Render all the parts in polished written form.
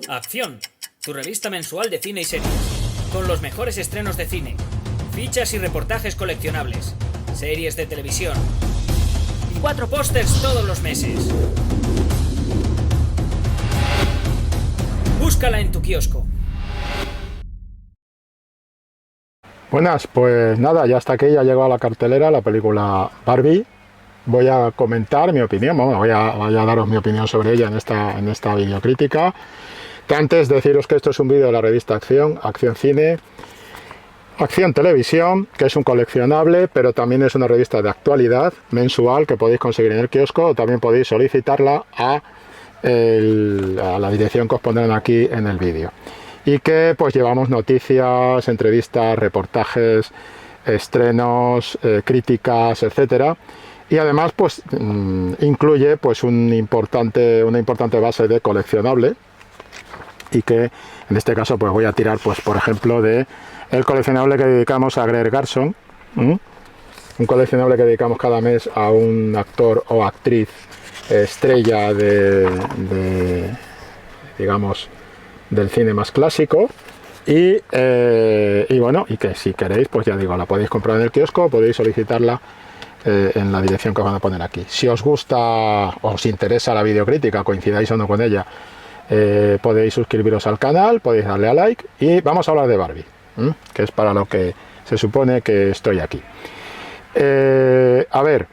Acción, tu revista mensual de cine y series, con los mejores estrenos de cine, fichas y reportajes coleccionables, series de televisión y 4 pósters todos los meses. Búscala en tu kiosco. Buenas, pues nada, ya hasta aquí, ya llegó a la cartelera la película Barbie. Voy a comentar mi opinión, bueno, voy a daros mi opinión sobre ella en esta videocrítica. Antes deciros que esto es un vídeo de la revista Acción, Acción Cine, Acción Televisión, que es un coleccionable, pero también es una revista de actualidad mensual que podéis conseguir en el kiosco, o también podéis solicitarla a la dirección que os pondrán aquí en el vídeo. Y que pues llevamos noticias, entrevistas, reportajes, estrenos, críticas, etcétera. Y además pues incluye pues una importante base de coleccionable, y que en este caso pues voy a tirar pues por ejemplo de el coleccionable que dedicamos a Greer Garson, un coleccionable que dedicamos cada mes a un actor o actriz estrella digamos del cine más clásico, y bueno, y que si queréis pues ya digo, la podéis comprar en el kiosco, podéis solicitarla en la dirección que os van a poner aquí. Si os gusta o os interesa la videocrítica, coincidáis o no con ella, podéis suscribiros al canal, podéis darle a like, y vamos a hablar de Barbie, que es para lo que se supone que estoy aquí. A ver,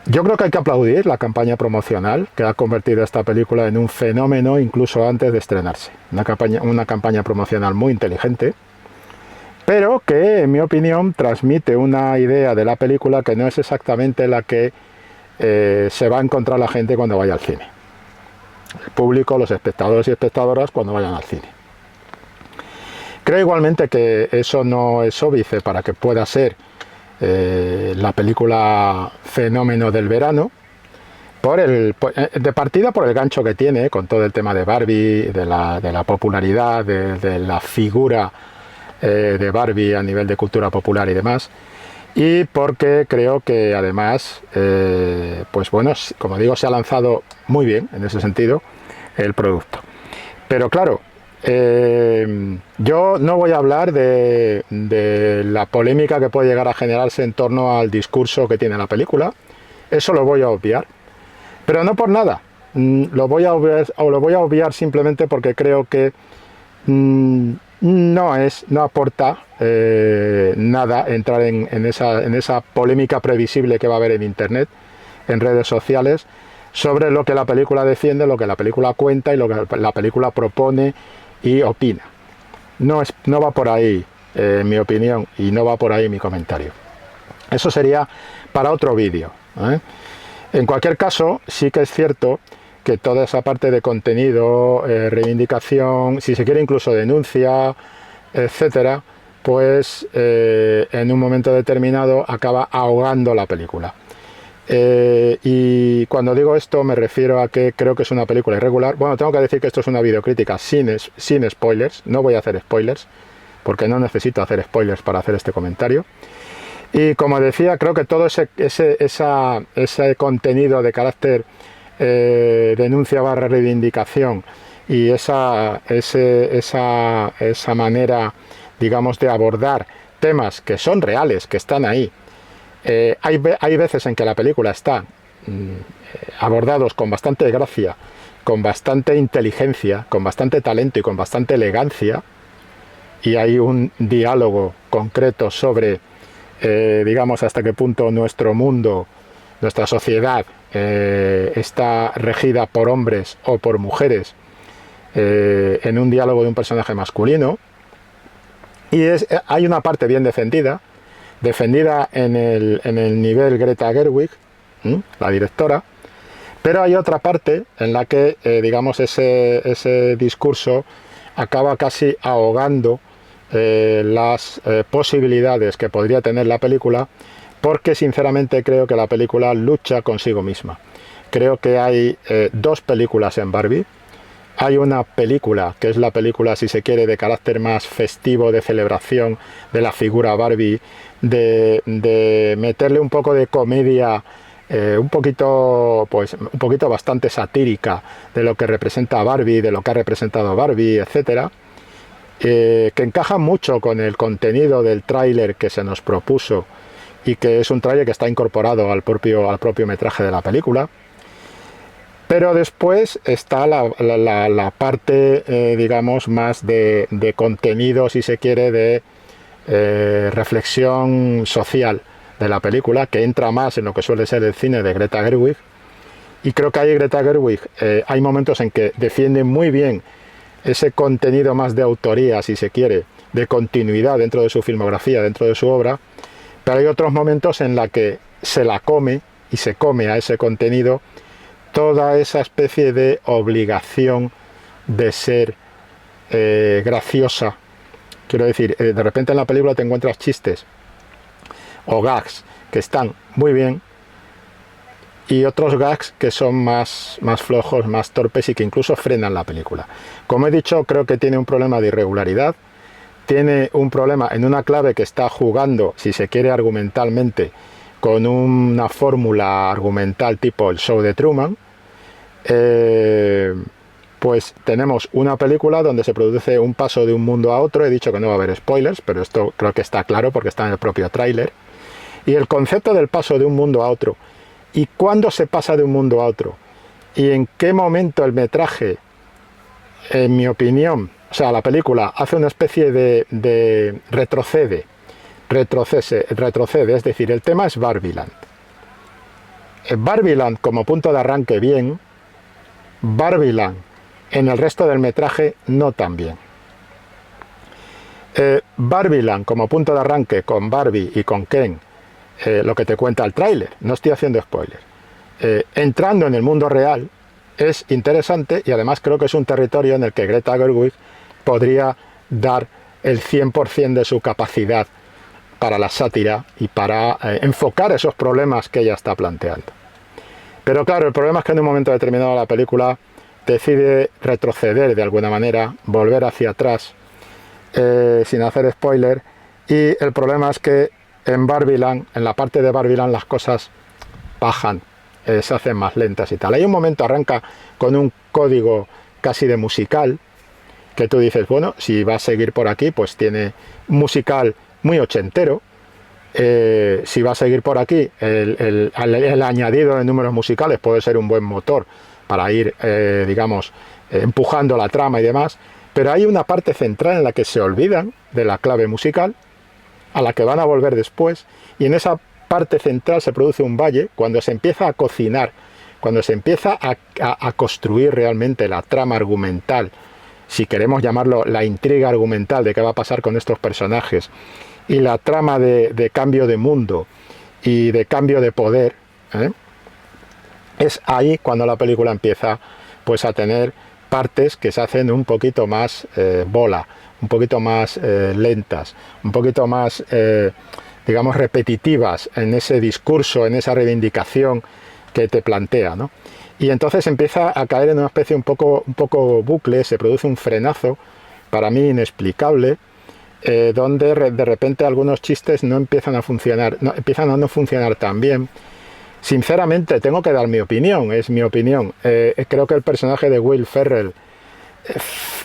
yo creo que hay que aplaudir la campaña promocional que ha convertido esta película en un fenómeno incluso antes de estrenarse. Una campaña promocional muy inteligente, pero que en mi opinión transmite una idea de la película que no es exactamente la que se va a encontrar la gente cuando vaya al cine. El público, los espectadores y espectadoras cuando vayan al cine. Creo igualmente que eso no es óbice para que pueda ser la película fenómeno del verano, de partida por el gancho que tiene con todo el tema de Barbie, de la popularidad, de la figura de Barbie a nivel de cultura popular y demás, y porque creo que además pues bueno, como digo, se ha lanzado muy bien en ese sentido el producto. Pero claro, yo no voy a hablar de la polémica que puede llegar a generarse en torno al discurso que tiene la película. Eso lo voy a obviar, pero no por nada. Lo voy a obviar simplemente porque creo que no aporta nada entrar en esa polémica previsible que va a haber en internet, en redes sociales, sobre lo que la película defiende, lo que la película cuenta y lo que la película propone y opina. No va por ahí mi opinión, y no va por ahí mi comentario. Eso sería para otro vídeo, ¿eh? En cualquier caso, sí que es cierto que toda esa parte de contenido, reivindicación, si se quiere incluso denuncia, etcétera, pues en un momento determinado acaba ahogando la película. Y cuando digo esto me refiero a que creo que es una película irregular. Bueno, tengo que decir que esto es una videocrítica sin spoilers, no voy a hacer spoilers, porque no necesito hacer spoilers para hacer este comentario. Y como decía, creo que todo ese contenido de carácter denuncia / reivindicación y esa manera, digamos, de abordar temas que son reales, que están ahí. Hay veces en que la película está abordados con bastante gracia, con bastante inteligencia, con bastante talento y con bastante elegancia, y hay un diálogo concreto sobre digamos hasta qué punto nuestro mundo, nuestra sociedad está regida por hombres o por mujeres, en un diálogo de un personaje masculino. Y hay una parte bien defendida en el nivel Greta Gerwig, la directora, pero hay otra parte en la que digamos ese discurso acaba casi ahogando las posibilidades que podría tener la película, porque sinceramente creo que la película lucha consigo misma. Creo que hay dos películas en Barbie. Hay una película, que es la película, si se quiere, de carácter más festivo, de celebración de la figura Barbie, de meterle un poco de comedia un poquito, pues, un poquito bastante satírica de lo que representa Barbie, de lo que ha representado Barbie, etcétera, que encaja mucho con el contenido del tráiler que se nos propuso y que es un tráiler que está incorporado al propio metraje de la película. Pero después está la parte, digamos, más de contenido, si se quiere, de reflexión social de la película, que entra más en lo que suele ser el cine de Greta Gerwig. Y creo que ahí Greta Gerwig hay momentos en que defiende muy bien ese contenido más de autoría, si se quiere, de continuidad dentro de su filmografía, dentro de su obra, pero hay otros momentos en la que se la come y se come a ese contenido toda esa especie de obligación de ser graciosa. Quiero decir, de repente en la película te encuentras chistes o gags que están muy bien y otros gags que son más flojos, más torpes y que incluso frenan la película. Como he dicho, creo que tiene un problema de irregularidad, tiene un problema en una clave que está jugando, si se quiere argumentalmente, con una fórmula argumental tipo el show de Truman. Pues tenemos una película donde se produce un paso de un mundo a otro. He dicho que no va a haber spoilers, pero esto creo que está claro porque está en el propio tráiler. Y el concepto del paso de un mundo a otro, y cuándo se pasa de un mundo a otro, y en qué momento el metraje, en mi opinión, o sea, la película hace una especie de retrocede, es decir, el tema es Barbieland. Barbieland como punto de arranque bien, Barbieland en el resto del metraje no tan bien. Barbieland como punto de arranque con Barbie y con Ken, lo que te cuenta el tráiler, no estoy haciendo spoilers, entrando en el mundo real es interesante y además creo que es un territorio en el que Greta Gerwig podría dar el 100% de su capacidad para la sátira y para enfocar esos problemas que ella está planteando. Pero claro, el problema es que en un momento determinado la película decide retroceder de alguna manera, volver hacia atrás, sin hacer spoiler, y el problema es que en Barbieland, en la parte de Barbieland, las cosas bajan, se hacen más lentas y tal. Hay un momento, arranca con un código casi de musical, que tú dices, bueno, si va a seguir por aquí, pues tiene musical muy ochentero. Si va a seguir por aquí, el añadido de números musicales puede ser un buen motor para ir, digamos, empujando la trama y demás, pero hay una parte central en la que se olvidan de la clave musical, a la que van a volver después, y en esa parte central se produce un valle cuando se empieza a cocinar, cuando se empieza a construir realmente la trama argumental, si queremos llamarlo la intriga argumental de qué va a pasar con estos personajes, y la trama de cambio de mundo y de cambio de poder, es ahí cuando la película empieza pues a tener partes que se hacen un poquito más bola, un poquito más lentas, un poquito más, digamos, repetitivas en ese discurso, en esa reivindicación que te plantea, ¿no? Y entonces empieza a caer en una especie un poco bucle, se produce un frenazo, para mí inexplicable, donde de repente algunos chistes no empiezan a funcionar, empiezan a no funcionar tan bien. Sinceramente, tengo que dar mi opinión, es mi opinión. Creo que el personaje de Will Ferrell,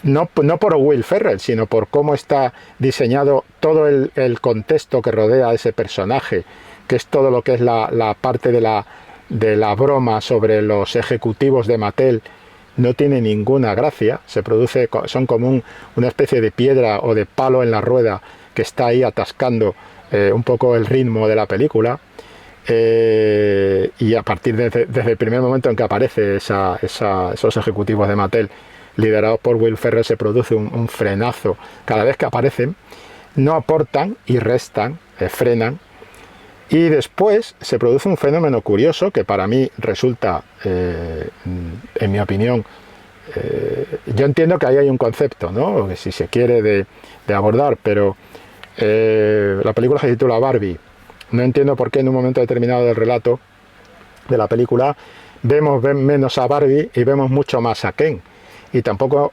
no por Will Ferrell, sino por cómo está diseñado todo el contexto que rodea a ese personaje, que es todo lo que es la parte de la broma sobre los ejecutivos de Mattel, no tiene ninguna gracia, son como una especie de piedra o de palo en la rueda que está ahí atascando un poco el ritmo de la película. Y a partir desde el primer momento en que aparece esos ejecutivos de Mattel liderados por Will Ferrell, se produce un frenazo. Cada vez que aparecen no aportan y restan, frenan, y después se produce un fenómeno curioso que para mí resulta, en mi opinión, yo entiendo que ahí hay un concepto, ¿no?, que si se quiere de abordar, pero la película se titula Barbie. No entiendo por qué en un momento determinado del relato de la película vemos menos a Barbie y vemos mucho más a Ken. Y tampoco,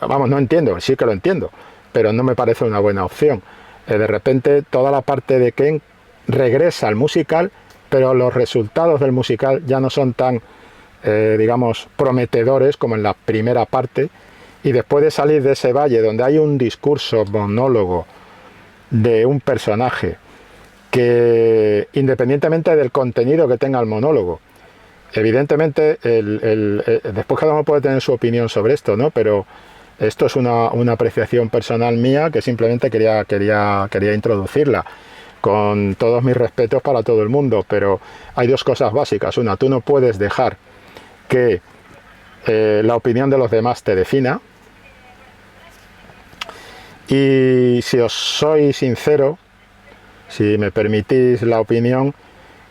no entiendo, sí que lo entiendo, pero no me parece una buena opción. De repente toda la parte de Ken regresa al musical pero los resultados del musical ya no son tan, digamos, prometedores como en la primera parte, y después de salir de ese valle donde hay un discurso monólogo de un personaje que, independientemente del contenido que tenga el monólogo, evidentemente después cada uno puede tener su opinión sobre esto, ¿no? Pero esto es una apreciación personal mía que simplemente quería introducirla, con todos mis respetos para todo el mundo, pero hay dos cosas básicas. Una, tú no puedes dejar que la opinión de los demás te defina, y si os soy sincero, si me permitís la opinión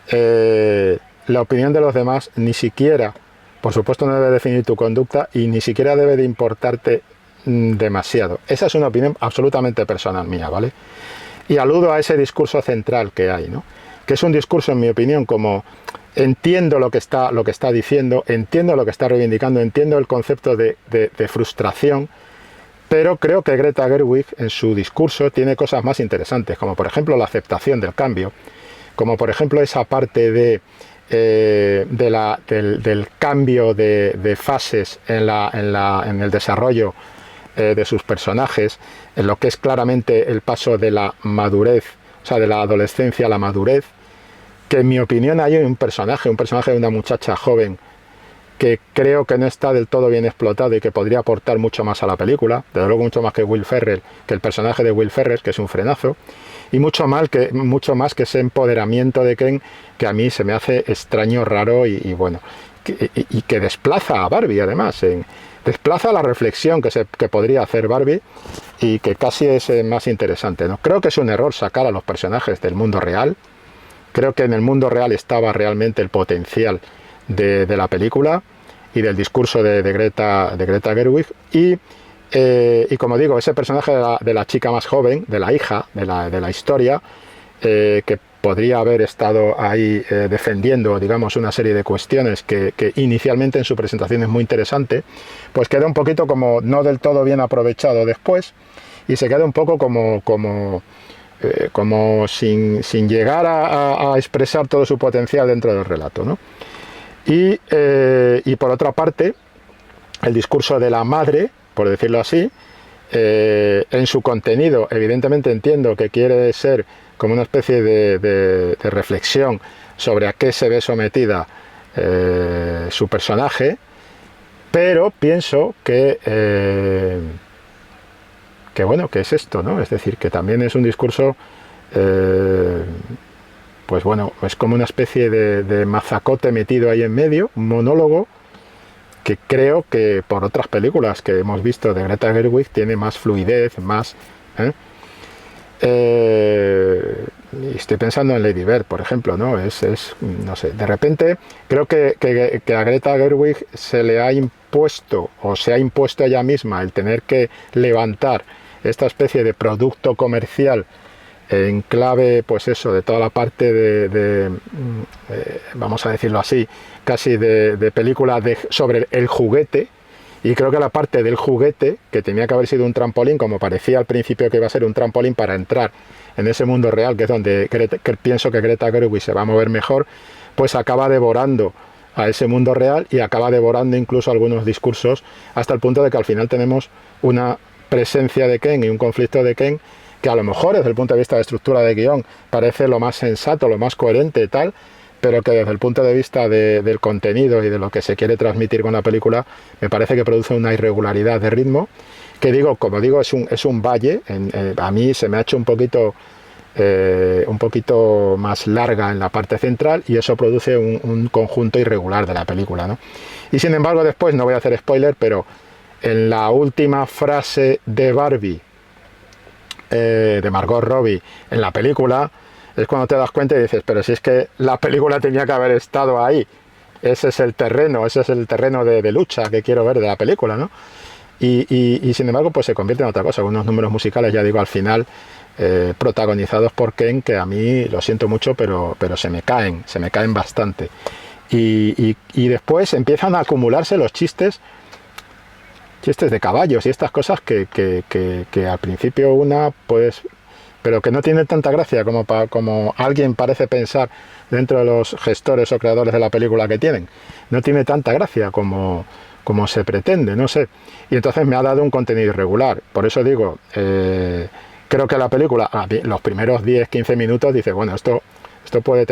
de los demás ni siquiera, por supuesto, no debe definir tu conducta y ni siquiera debe de importarte demasiado. Esa es una opinión absolutamente personal mía, ¿vale? Y aludo a ese discurso central que hay, ¿no? Que es un discurso, en mi opinión, como entiendo lo que está diciendo, entiendo lo que está reivindicando, entiendo el concepto de frustración, pero creo que Greta Gerwig en su discurso tiene cosas más interesantes, como por ejemplo la aceptación del cambio, como por ejemplo esa parte del cambio de fases en el desarrollo de sus personajes, en lo que es claramente el paso de la madurez, o sea, de la adolescencia a la madurez, que en mi opinión hay un personaje de una muchacha joven que creo que no está del todo bien explotado y que podría aportar mucho más a la película, desde luego mucho más que Will Ferrell, que el personaje de Will Ferrell, que es un frenazo, y mucho más que ese empoderamiento de Ken, que a mí se me hace extraño, raro y bueno, que desplaza a Barbie además, desplaza la reflexión que podría hacer Barbie y que casi es más interesante, ¿no? Creo que es un error sacar a los personajes del mundo real. Creo que en el mundo real estaba realmente el potencial de la película y del discurso de Greta Gerwig, y como digo, ese personaje de la chica más joven, de la hija de la historia, que podría haber estado ahí defendiendo, digamos, una serie de cuestiones que inicialmente en su presentación es muy interesante, pues queda un poquito como no del todo bien aprovechado después, y se queda un poco como sin llegar a expresar todo su potencial dentro del relato, ¿no? Y por otra parte, el discurso de la madre, por decirlo así, en su contenido, evidentemente entiendo que quiere ser como una especie de reflexión sobre a qué se ve sometida su personaje, pero pienso que bueno, que es esto, ¿no? Es decir, que también es un discurso, pues bueno, es como una especie de mazacote metido ahí en medio, un monólogo que creo que por otras películas que hemos visto de Greta Gerwig tiene más fluidez, más... estoy pensando en Lady Bird, por ejemplo, ¿no? No sé, de repente creo que a Greta Gerwig se le ha impuesto, o se ha impuesto ella misma, el tener que levantar esta especie de producto comercial en clave, pues eso, de toda la parte vamos a decirlo así, casi de película sobre el juguete, y creo que la parte del juguete, que tenía que haber sido un trampolín, como parecía al principio que iba a ser un trampolín para entrar en ese mundo real, que es donde pienso que Greta Gerwig se va a mover mejor, pues acaba devorando a ese mundo real y acaba devorando incluso algunos discursos, hasta el punto de que al final tenemos una presencia de Ken y un conflicto de Ken que a lo mejor desde el punto de vista de estructura de guión parece lo más sensato, lo más coherente y tal, pero que desde el punto de vista del contenido y de lo que se quiere transmitir con la película, me parece que produce una irregularidad de ritmo, que como digo, es un valle, a mí se me ha hecho un poquito más larga en la parte central, y eso produce un conjunto irregular de la película, ¿no? Y sin embargo después, no voy a hacer spoiler, pero en la última frase de Barbie, de Margot Robbie en la película, es cuando te das cuenta y dices, pero si es que la película tenía que haber estado ahí, ese es el terreno de lucha que quiero ver de la película, ¿no? Y sin embargo pues se convierte en otra cosa, unos números musicales, ya digo, al final protagonizados por Ken, que a mí, lo siento mucho, pero se me caen bastante, y después empiezan a acumularse los chistes de caballos y estas cosas que al principio una pues pero que no tiene tanta gracia como alguien parece pensar dentro de los gestores o creadores de la película que tienen. No tiene tanta gracia como se pretende, no sé. Y entonces me ha dado un contenido irregular. Por eso digo, creo que la película, los primeros 10-15 minutos, dice, bueno, esto puede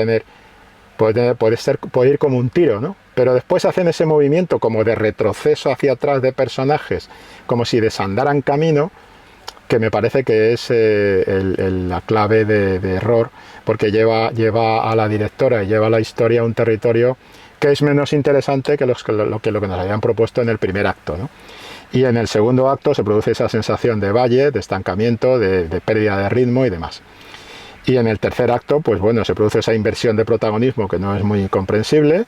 ir como un tiro, ¿no? Pero después hacen ese movimiento como de retroceso hacia atrás de personajes, como si desandaran camino, que me parece que es la clave de error, porque lleva a la directora y lleva a la historia a un territorio que es menos interesante que lo que nos habían propuesto en el primer acto, ¿no? Y en el segundo acto se produce esa sensación de valle, de estancamiento, de pérdida de ritmo y demás. Y en el tercer acto, pues bueno, se produce esa inversión de protagonismo que no es muy comprensible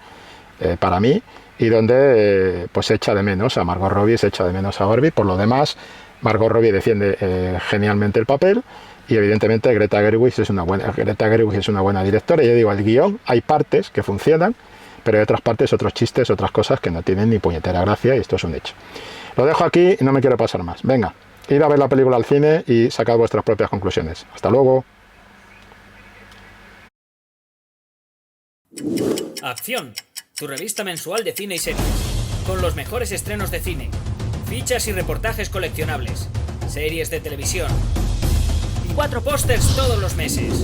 para mí, y donde pues se echa de menos a Margot Robbie, se echa de menos a Barbie. Por lo demás, Margot Robbie defiende genialmente el papel, y evidentemente Greta Gerwig es una buena directora. Y yo digo, el guión hay partes que funcionan, pero hay otras partes, otros chistes, otras cosas que no tienen ni puñetera gracia, y esto es un hecho. Lo dejo aquí y no me quiero pasar más. Venga, id a ver la película al cine y sacad vuestras propias conclusiones. Hasta luego. Acción, tu revista mensual de cine y series, con los mejores estrenos de cine, fichas y reportajes coleccionables, series de televisión y 4 pósters todos los meses.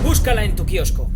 Búscala en tu kiosco.